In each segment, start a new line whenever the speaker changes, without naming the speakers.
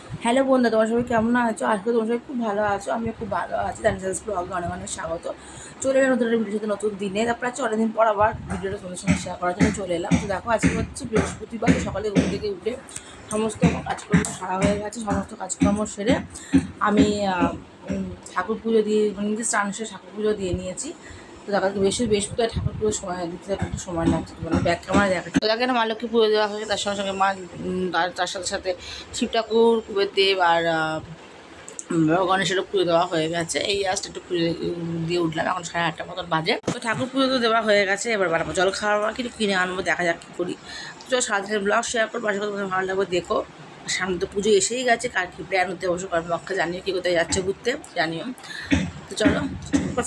Hello বন্ধুরা, তোমার সবাই কেমন আছো? আজকে তোমার সবাই খুব ভালো আছো, আমিও খুব ভালো আছি। ডান্সার্স ব্লগে অনেক অনেক স্বাগত। চলে এলাম নতুন একটা ভিডিওর সাথে নতুন দিনে। তারপরে অনেকদিন পর আবার ভিডিওটা তোমাদের সঙ্গে শেয়ার করার জন্য চলে এলাম। তো দেখো, আজকে হচ্ছে বৃহস্পতিবার। সকালে ঘুম থেকে উঠে সমস্ত কাজকর্ম সারা হয়ে গেছে। সমস্ত কাজকর্ম সেরে আমি ঠাকুর পুজো দিয়ে, মানে নিজে স্নান সেরে ঠাকুর পুজো দিয়ে নিয়েছি। তো দেখা বৃহস্পতিবার ঠাকুর পুজোর সময় দিতে একটু সময় লাগছে, মানে ব্যাক ক্যামেরা দেখা। তো দেখেন মা লক্ষ্মী পুজো দেওয়া হয়েছে, তার সঙ্গে সঙ্গে মা তার সাথে সাথে শিব ঠাকুর, কুবের দেব আর গণেশেরও পুজো দেওয়া হয়ে গেছে। এই জাস্ট একটু পুজো দিয়ে উঠলাম, এখন 8:30 মতন বাজে। তো ঠাকুর পুজো তো দেওয়া হয়ে গেছে, এবার বানাবো জল খাওয়া, কিন্তু কিনে আনবো, দেখা যাক কী করি। তো সারাদিনের ব্লগ শেয়ার করবো, আশা করি তোমাদের ভালো লাগবে। দেখো, সামনে তো পুজো এসেই গেছে, কার কী প্ল্যান হতে অবশ্য কর্মপক্ষে জানিও, কী কোথায় যাচ্ছে ঘুরতে জানিও। তো চলো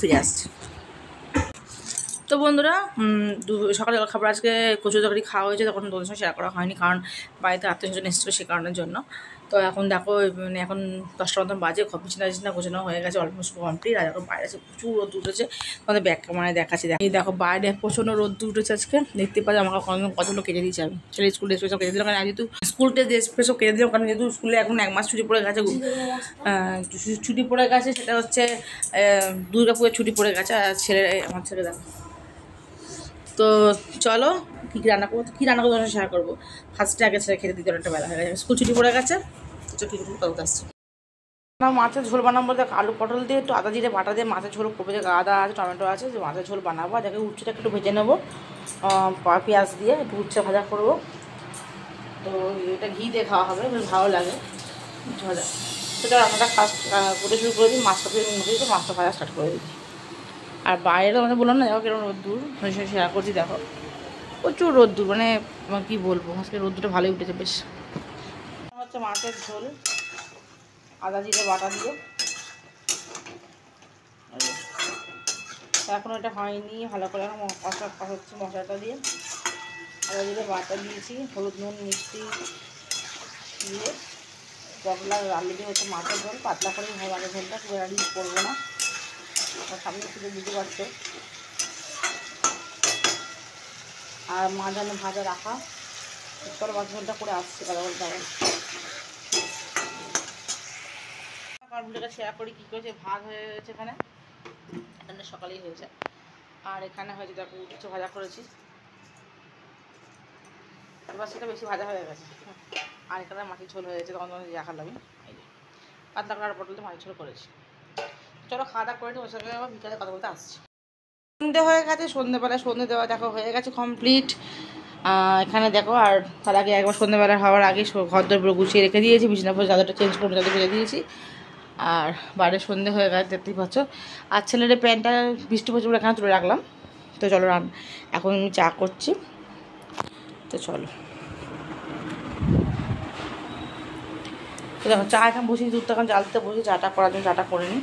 ফিরে আসছি। তো বন্ধুরা, সকালে জলখাবার আজকে কচু তরকারি খাওয়া হয়েছে, তখন তোমাদের সঙ্গে শেয়ার করা হয়নি, কারণ বাড়িতে আত্মীয়স্বজন এসেছিলো সে কারণের জন্য। তো এখন দেখো, মানে এখন 10টা মতন বাজে, বিছানা গোছানো হয়ে গেছে, অলমোস্ট কমপ্লিট। আর এখন বাইরে আছে প্রচুর রোদ উঠেছে, তোমাদের ব্যাক ক্যামেরায় দেখাচ্ছি। এই দেখো বাইরে প্রচণ্ড রোদ উঠেছে আজকে, দেখতে পাচ্ছি। আমাকে কতগুলো কেটে দিয়েছে, আমি ছেলে স্কুল ড্রেস সব কেটে দিলাম, কারণ যেহেতু স্কুল ড্রেস সব কেটে দিলাম, কারণ যেহেতু স্কুলে এখন 1 মাস ছুটি পড়ে গেছে, ছুটি পড়ে গেছে, সেটা হচ্ছে দুর্গাপুরের ছুটি পড়ে গেছে। আর আমার ছেলে দেখো। তো চলো, কী রান্না করবো শেয়ার করবো। ফার্স্টে আগে ছেলে খেতে দিতে অনেকটা বেলা হয়ে গেছে, স্কুল ছুটি পড়ে গেছে। তো কী করতে আসছে আমার মাছের ঝোল বানাবো। দেখো, আলু পটল দিয়ে একটু আদা জিরে বাটা দিয়ে মাছের ঝোল করবো। যে আদা আছে, টমেটো আছে, যে মাছের ঝোল বানাবো। আর দেখো, উচ্ছেটাকে একটু ভেজে নেবো পেঁয়াজ দিয়ে, একটু উচ্ছে ভাজা করবো। তো এটা ঘি দিয়ে খাওয়া হবে, বেশ ভালো লাগে ভাজা। সেটা রান্নাটা ফার্স্ট করে শুরু করে দিই, মাছটা দিয়ে নুন দিয়ে মাছটা ভাজা স্টার্ট করে দিই। আর বাইরে আমাদের বললাম না, দেখো কিরকম রোদ্দুর, শেয়ার করছি। দেখো প্রচুর রোদ্দুর, মানে কী বলবো, আজকে রোদ্দুরটা ভালোই উঠেছে বেশ। হচ্ছে মাছের ঝোল আদা জিরে বাটা দিয়ে, এখনও এটা হয়নি ভালো করে, এখন হচ্ছে মশলাটা দিয়ে আদা জিরে বাটা দিয়েছি, হলুদ নুন মিষ্টি দিয়ে পটলা আলু দিয়ে হচ্ছে মাছের ঝোল, পাতলা করে হয় মাছের ঝোলটা, খুব রাড়ি করবো না, সামনে শুধু বুঝতে পারছো। আর মাঝানে ভাজা রাখা, চলো মাছের ঝোলটা করে আসছি কথা বলতে হবে। ভিডিওটা শেয়ার করি কী করেছে। ভাত হয়ে গেছে এখানে সকালেই হয়েছে। আর এখানে হয়েছে দেখো উচ্ছে ভাজা করেছি, তারপর সেটা বেশি ভাজা হয়ে গেছে। আর এখানে মাটির ঝোল হয়ে গেছে, তখন দেখালাম আমি। এই যে পাতলা করে পটল দিয়ে মাটির ঝোল করেছি। চলো খাওয়া দাওয়া করে ওর সঙ্গে আবার বিকালে কথা বলতে আসছি। সন্ধে হয়ে গেছে, সন্ধ্যেবেলায় সন্ধে দেওয়া দেখো হয়ে গেছে কমপ্লিট। এখানে দেখো, আর তার আগে একবার সন্ধ্যেবেলা হওয়ার আগে ঘর দর গুছিয়ে রেখে দিয়েছি, বিছানা পরে চাদরটা চেঞ্জ করে চাদর ফেলে দিয়েছি। আর বাইরে সন্ধে হয়ে গেছে, দেখতেই পাচ্ছ। আর ছেলের প্যান্টটা বৃষ্টি পড়ছে বলে এখানে তুলে রাখলাম। তো চলো এখন আমি চা করছি। তো চলো, তো দেখো চা এখন বসিয়ে দুধটা এখন জ্বালতে বসে, চাটা করার জন্য চাটা করে নিই,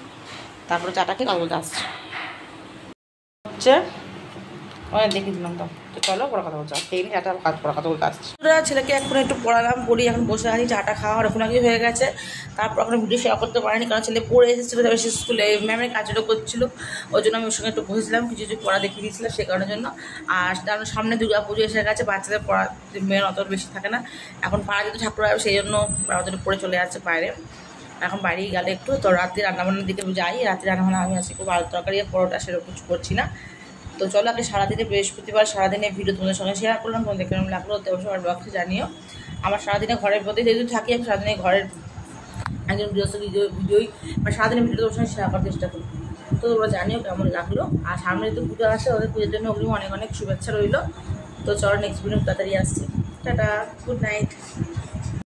তারপরে চাটাকে কথা বলতে আসছি হচ্ছে অনেক দেখে দিলাম। তো চলো পরে কথা বলছি, খেয়ে নিই চাটা, কাজ করা কথা বলতে আসছি। ছেলেকে এখন একটু পড়ালাম, পড়ি এখন বসে আছি, চাটা খাওয়ার এখন আগে হয়ে গেছে। তারপর এখন ভিডিও শেয়ার করতে পারিনি, কারণ ছেলে পড়ে এসেছিলো, তারপরে সে স্কুলে ম্যামের কাজটা করছিলো, ওই জন্য আমি ওর সঙ্গে একটু বসেছিলাম, কিছু কিছু পড়া দেখিয়ে দিয়েছিলাম সে কারণের জন্য। আর কারণ সামনে দুর্গা পুজো এসে গেছে, বাচ্চাদের পড়া মেন অত বেশি থাকে না। এখন পাড়া যেহেতু ঠাকুর আসবে, সেই জন্য ওরা পড়ে চলে যাচ্ছে বাইরে। এখন বাড়ি গেলে একটু তো রাত্রে রান্নাবান্নার দিকে যাই। রাত্রে রান্নাবান্না আমি আজকে খুব আলু তরকারি আর পরোটা সেরকম কিছু করছি না। তো চলো আগে সারাদিনে বৃহস্পতিবার সারাদিনে ভিডিও তোমাদের সঙ্গে শেয়ার করলাম, তোমাদের কেমন লাগলো তো অবশ্যই আমার ব্লগকে জানিও। আমার সারাদিনে ঘরের মধ্যে যেহেতু থাকি, আমি সারাদিনে ঘরের একজন গৃহস্থ ভিডিওই বা সারাদিনের ভিডিও তোমার সঙ্গে শেয়ার করার চেষ্টা করি। তো তোমরা জানিও কেমন লাগলো। আর সামনে যদি পুজো আসে, ওদের পুজোর জন্য ওগুলো অনেক অনেক শুভেচ্ছা রইলো। তো চলো নেক্সট ভিডিও তাড়াতাড়ি আসছি। Tata, good night.